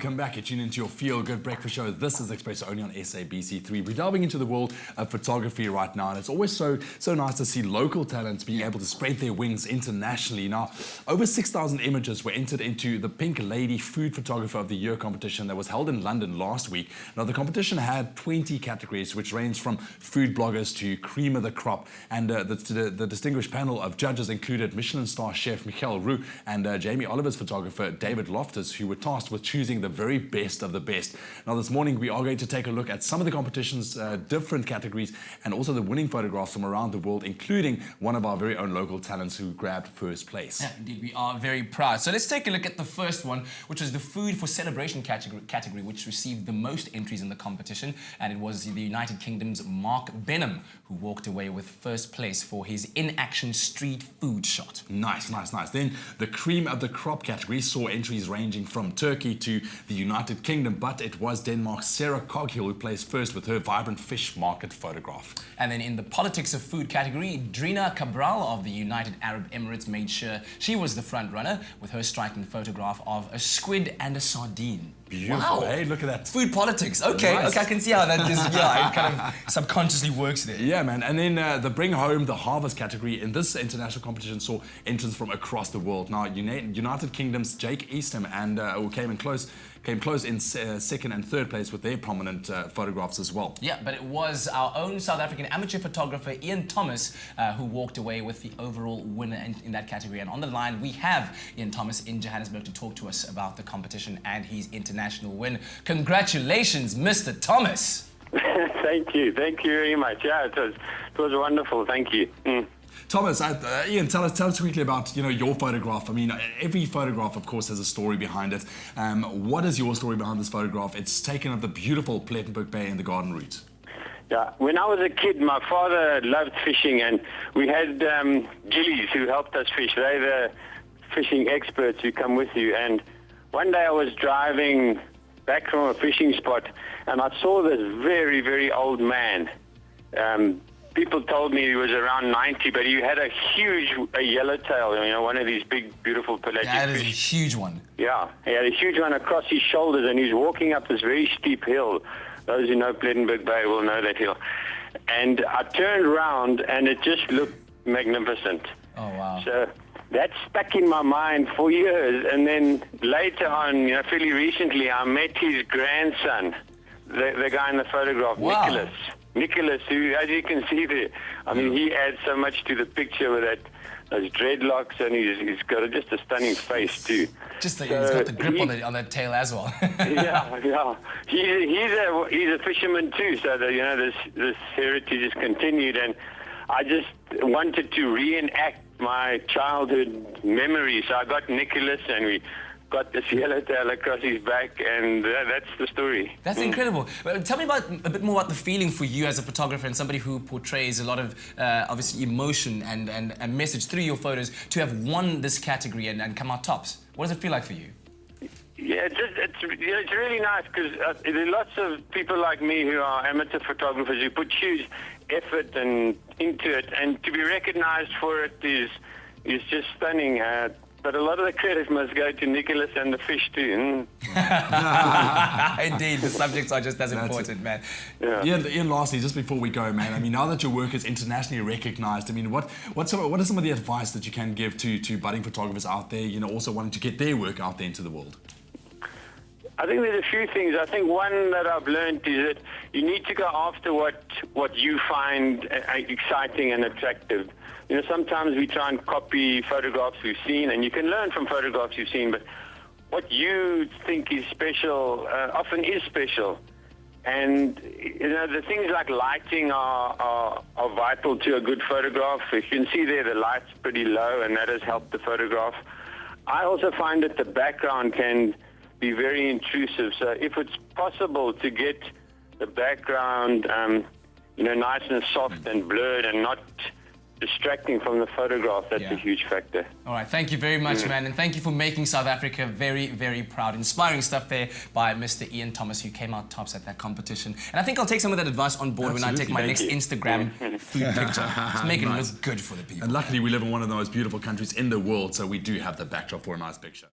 welcome back. You're tuned into your Feel Good Breakfast Show. This is Expresso only on SABC3. We're delving into the world of photography right now, and it's always so nice to see local talents being able to spread their wings internationally. Now, over 6,000 images were entered into the Pink Lady Food Photographer of the Year competition that was held in London last week. Now, the competition had 20 categories, which ranged from food bloggers to cream of the crop, and the distinguished panel of judges included Michelin star chef Michael Roux and Jamie Oliver's photographer David Loftus, who were tasked with choosing the very best of the best. Now, this morning we are going to take a look at some of the competition's different categories and also the winning photographs from around the world, including one of our very own local talents who grabbed first place. Yeah, indeed, we are very proud. So let's take a look at the first one, which was the Food for Celebration category, which received the most entries in the competition, and it was the United Kingdom's Mark Benham who walked away with first place for his in-action street food shot. Nice. Then the cream of the crop category saw entries ranging from Turkey to the United Kingdom, but it was Denmark's Sarah Coghill who placed first with her vibrant fish market photograph. And then in the politics of food category, Drina Cabral of the United Arab Emirates made sure she was the front runner with her striking photograph of a squid and a sardine. Beautiful. Wow. Hey, look at that. Food politics. Okay, Nice. okay, I can see how that is. Yeah, it kind of subconsciously works there. Yeah, man. And then the Bring Home the Harvest category in this international competition saw entrants from across the world. Now, United Kingdom's Jake Eastham and who came close in second and third place with their prominent photographs as well. Yeah, but it was our own South African amateur photographer Ian Thomas who walked away with the overall winner in that category. And on the line, we have Ian Thomas in Johannesburg to talk to us about the competition and his international win. Congratulations, Mr. Thomas. Thank you very much. Yeah, it was wonderful. Thank you. Thomas, Ian, tell us quickly about your photograph. I mean, every photograph, of course, has a story behind it. What is your story behind this photograph? It's taken of the beautiful Plettenberg Bay and the Garden Route. Yeah, when I was a kid, my father loved fishing, and we had gillies who helped us fish. They're the fishing experts who come with you. And one day I was driving back from a fishing spot, and I saw this very, very old man. People told me he was around 90, but he had a huge yellowtail, one of these big, beautiful pelagic fish. That is a huge one. Yeah, he had a huge one across his shoulders, and he's walking up this very steep hill. Those who know Plettenberg Bay will know that hill. And I turned around, and it just looked magnificent. Oh, wow. So that stuck in my mind for years, and then later on, fairly recently, I met his grandson, the guy in the photograph, wow. Nicholas, who, as you can see there, I mean, he adds so much to the picture with those dreadlocks, and he's got just a stunning face too. He's got the grip on that tail as well. yeah. He's a fisherman too, so that this heritage is continued, and I just wanted to reenact my childhood memories. So I got Nicholas, and we got this yellowtail across his back, and that's the story. That's incredible. Tell me a bit more about the feeling for you as a photographer and somebody who portrays a lot of obviously emotion and a message through your photos, to have won this category and come out tops. What does it feel like for you? Yeah, it's really nice, because there are lots of people like me who are amateur photographers who put huge effort into it, and to be recognized for it is just stunning. But a lot of the credit must go to Nicholas and the fish too. Indeed, the subjects are just as important, man. Yeah. Ian, lastly, just before we go, man, I mean, now that your work is internationally recognized, I mean, what are some of the advice that you can give to budding photographers out there, also wanting to get their work out there into the world? I think there's a few things. I think one that I've learned is that you need to go after what you find exciting and attractive. Sometimes we try and copy photographs we've seen, and you can learn from photographs you've seen, but what you think is special often is special. And the things like lighting are vital to a good photograph. If you can see there, the light's pretty low, and that has helped the photograph. I also find that the background can be very intrusive. So if it's possible to get the background, nice and soft and blurred and not distracting from the photograph, that's a huge factor. All right, thank you very much, man, and thank you for making South Africa very, very proud. Inspiring stuff there by Mr. Ian Thomas, who came out tops at that competition. And I think I'll take some of that advice on board when I take my next Instagram food picture. Just make it look good for the people. And luckily, we live in one of the most beautiful countries in the world, so we do have the backdrop for a nice picture.